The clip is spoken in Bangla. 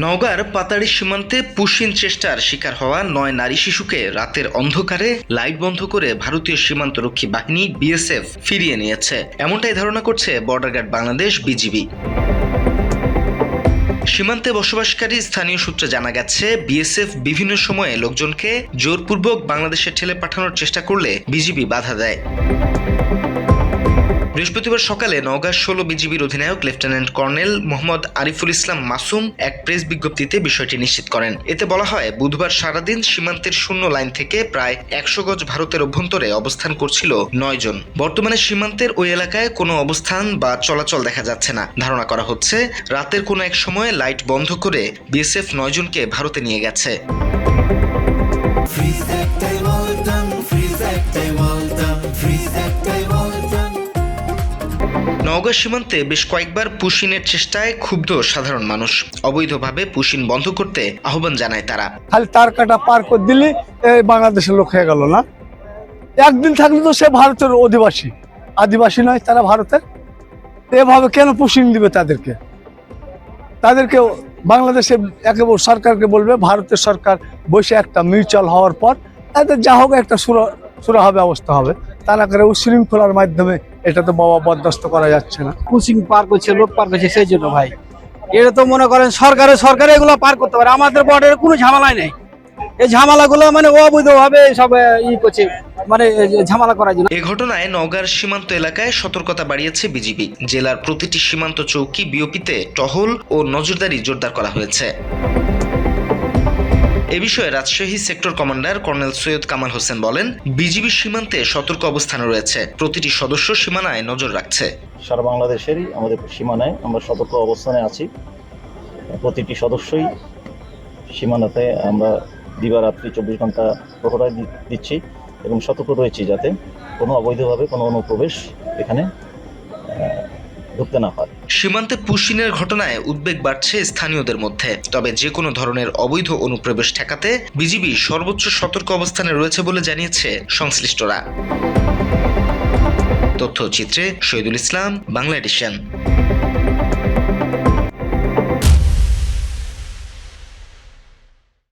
নওগাঁর পাতাড়ি সীমান্তে পুশিন চেষ্টার শিকার হওয়া ৯ নারী শিশুকে রাতের অন্ধকারে লাইট বন্ধ করে ভারতীয় সীমান্তরক্ষী বাহিনী বিএসএফ ফিরিয়ে নিয়েছে, এমনটাই ধারণা করছে বর্ডার গার্ড বাংলাদেশ বিজিবি। সীমান্তে বসবাসকারী স্থানীয় সূত্রে জানা গেছে, বিএসএফ বিভিন্ন সময়ে লোকজনকে জোরপূর্বক বাংলাদেশে ঠেলে পাঠানোর চেষ্টা করলে বিজিবি বাধা দেয়। বৃহস্পতিবার সকালে নওগাঁ ১৬ বিজিবির অধিনায়ক লেফটেন্যান্ট কর্নেল মোহাম্মদ আরিফুল ইসলাম মাসুম এক প্রেস বিজ্ঞপ্তিতে বিষয়টি নিশ্চিত করেন। এতে বলা হয়, বুধবার সারাদিন সীমান্তের শূন্য লাইন থেকে প্রায় ১০০ গজ ভারতের অভ্যন্তরে অবস্থান করছিল ৯ জন। বর্তমানে সীমান্তের ওই এলাকায় কোনো অবস্থান বা চলাচল দেখা যাচ্ছে না। ধারণা করা হচ্ছে, রাতের কোনো এক সময়ে লাইট বন্ধ করে বিএসএফ ৯ জনকে ভারতে নিয়ে গেছে। নওগাঁ সীমান্তে বেশ কয়েকবার পুশিনের চেষ্টায় ক্ষুব্ধ সাধারণ মানুষ। অবৈধভাবে পুশিন বন্ধ করতে আহ্বান জানায় তারা। খালি তার কাটা পার করে দিলে বাংলাদেশের লোক হয়ে গেল না। একদিন থাকলে তো সে ভারতের আদিবাসী নয়, তারা ভারতের। এভাবে কেন পুশিন দিবে তাদেরকে বাংলাদেশে একেবারে সরকারকে বলবে, ভারতের সরকার বসে একটা মিউচুয়াল হওয়ার পর তাদের যা হোক একটা সুরাহা ব্যবস্থা হবে। তা না করে উশৃঙ্খলার মাধ্যমে এটা তো বাবা বরদাস্ত করা যাচ্ছে না। পুশিং পার করছে, লোক পার করছে, সেই জন্য ভাই এটা তো মনে করেন সরকারে এগুলো পার করতে পারে। আমাদের বর্ডারে কোনো ঝামেলাই নেই। এই ঝামেলাগুলো মানে অবৈধভাবে সব করছে, মানে ঝামেলা করার জন্য। এই ঘটনায় নওগাঁর সীমান্ত এলাকায় সতর্কতা বাড়িয়েছে বিজিবি। জেলার প্রতিটি সীমান্ত চৌকি বিওপিতে টহল ও নজরদারি জোরদার করা হয়েছে। এ বিষয়ে Rajshahi sector commander colonel Syed Kamal Hossain বলেন, বিজিবি সীমান্তে সতর্ক অবস্থানে রয়েছে, প্রতিটি সদস্য সীমানায় নজর রাখছে। সারা বাংলাদেশেরই আমাদের সীমানায় আমরা সতর্ক অবস্থানে আছি। প্রতিটি সদস্যই সীমানাতে আমরা দিবারাত্রি ২৪ ঘন্টা প্রহরায় দিচ্ছি এবং সতর্ক রয়েছি যাতে কোনো অবৈধভাবে কোনো অনুপ্রবেশ এখানে ঢুকতে না পারে। সীমান্তে পুশিনের ঘটনায় উদ্বেগ বাড়ছে স্থানীয়দের মধ্যে। তবে যে কোনো ধরনের অবৈধ অনুপ্রবেশ ঠেকাতে বিজিবি সর্বোচ্চ সতর্ক অবস্থানে রয়েছে বলে জানিয়েছে সংশ্লিষ্টরা। তথ্যচিত্রে শহীদুল ইসলাম, বাংলা এডিশন।